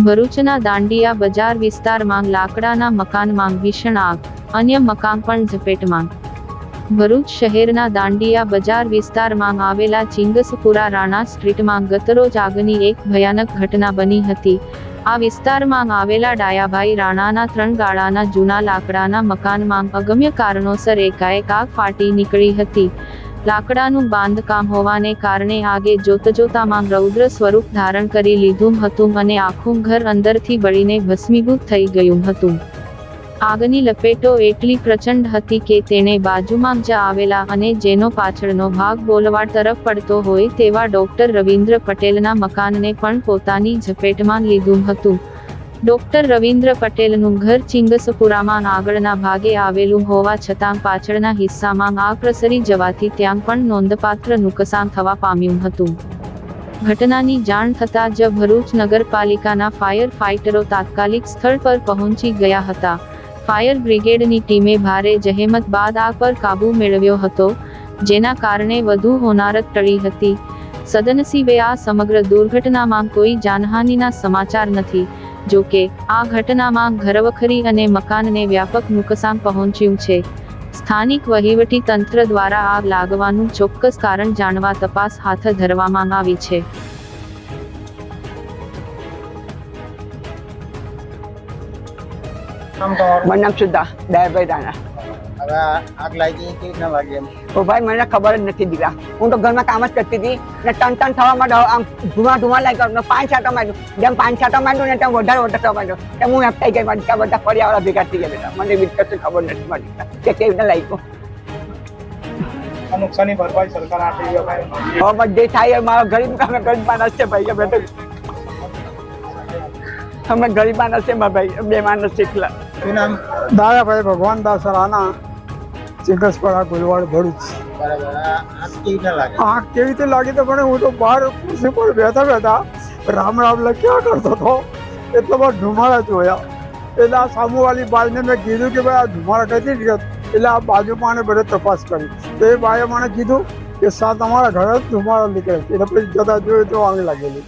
ભરૂચના દાંડિયા બજાર વિસ્તારમાં લાકડાના મકાનમાં ભીષણ આગ, અન્ય મકાન પણ ઝપેટમાં। ભરૂચ શહેરના દાંડિયા બજાર વિસ્તારમાં આવેલા ચિંગસપુરા રાણા સ્ટ્રીટમાં ગતરોજ આગની એક ભયાનક ઘટના બની હતી। આ વિસ્તારમાં આવેલા ડાયાભાઈ રાણાના 3 ગાળાના જૂના લાકડાના મકાનમાં અગમ્ય કારણોસર એકાએક આગ ફાટી નીકળી હતી। લાકડાનું બાંધકામ હોવાને કારણે આગે જોતજોતામાં રૌદ્ર સ્વરૂપ ધારણ કરી લીધું હતું અને આખું ઘર અંદરથી બળીને ભસ્મીભૂત થઈ ગયું હતું। આગની લપેટો એટલી પ્રચંડ હતી કે તેણે બાજુમાં જ આવેલા અને જેનો પાછળનો ભાગ બોલવાડ તરફ પડતો હોય તેવા ડોક્ટર રવિન્દ્ર પટેલના મકાનને પણ પોતાની ઝપેટમાં લીધું હતું। ડોક્ટર રવિન્દ્ર પટેલનું ઘર ચિંગસપુરામાં આગળના ભાગે આવેલું હોવા છતાં પાછળના હિસ્સામાં આગ પ્રસરી જવાથી ત્યાં પણ નોંધપાત્ર નુકસાન થવા પામ્યું હતું। ઘટનાની જાણ થતાં જ ભરૂચ નગરપાલિકાના ફાયર ફાઇટરો તાત્કાલિક સ્થળ પર પહોંચી ગયા હતા। ફાયર બ્રિગેડની ટીમે ભારે જહેમત બાદ આગ પર કાબૂ મેળવ્યો હતો, જેના કારણે વધુ હોનારત ટળી હતી। સદનસીબે આ સમગ્ર દુર્ઘટનામાં કોઈ જાનહાનિના સમાચાર નથી। જો કે આ ઘટનામાં ઘરવખરી અને મકાનને વ્યાપક નુકસાન પહોંચ્યું છે। સ્થાનિક વહીવટી તંત્ર દ્વારા આગ લાગવાનું ચોક્કસ કારણ જાણવા તપાસ હાથ ધરવામાં આવી છે। નામ સુધા દયાભાઈ રાણા। હવે આગ લાગી કેવી રીતના લાગી એમ? ઓ ભાઈ મને ખબર જ નથી દીકરા, હું તો ઘરમાં કામ જ કરતી હતી ને ટન થવા માંડ્યો, આમ ધુઆ લાગ્યો ને 5 છાંટા માંડ્યું, જેમ 5 છાંટા માંડ્યું ને તેમ વધારે થવા માંડ્યો, એમ હું એફટાઈ ગઈ મારી બધા ફળિયાવાળા ભેગા થઈ ગયા બેટા, મને બી કશું ખબર નથી મારી કે કેવી રીતે લાગ્યું। નુકસાની ભરપાઈ સરકાર આપી ભાઈ? હવે બધે થાય, મારો ગરીબ માણસ છે ભાઈ, અમે તો અમે ગરીબ માણસ છે મારા ભાઈ, 2 માણસ છે એકલા। શું નામ? દાદાભાઈ ભગવાનદાસ રાણા, ચિંગસપુરા ગુલવાડ ભરૂચ। બરાબર, આગ કેવી રીતના લાગી? આગ કેવી રીતે લાગી તો પણ હું તો બહાર ખુરશી પર બેઠા રામ રામ લખ્યા કરતો હતો, એટલો બધો ધુમાડા જોયા। એટલે આ સામુવાળી બાઈને મેં કીધું કે ભાઈ આ ધુમાડા કઈ રીતે, એટલે આ બાજુમાં બધે તપાસ કરી તો એ બાએ મને કીધું કે તમારા ઘરે જ ધુમાડો નીકળે, એટલે પછી જતા જોયું તો આગ લાગેલી।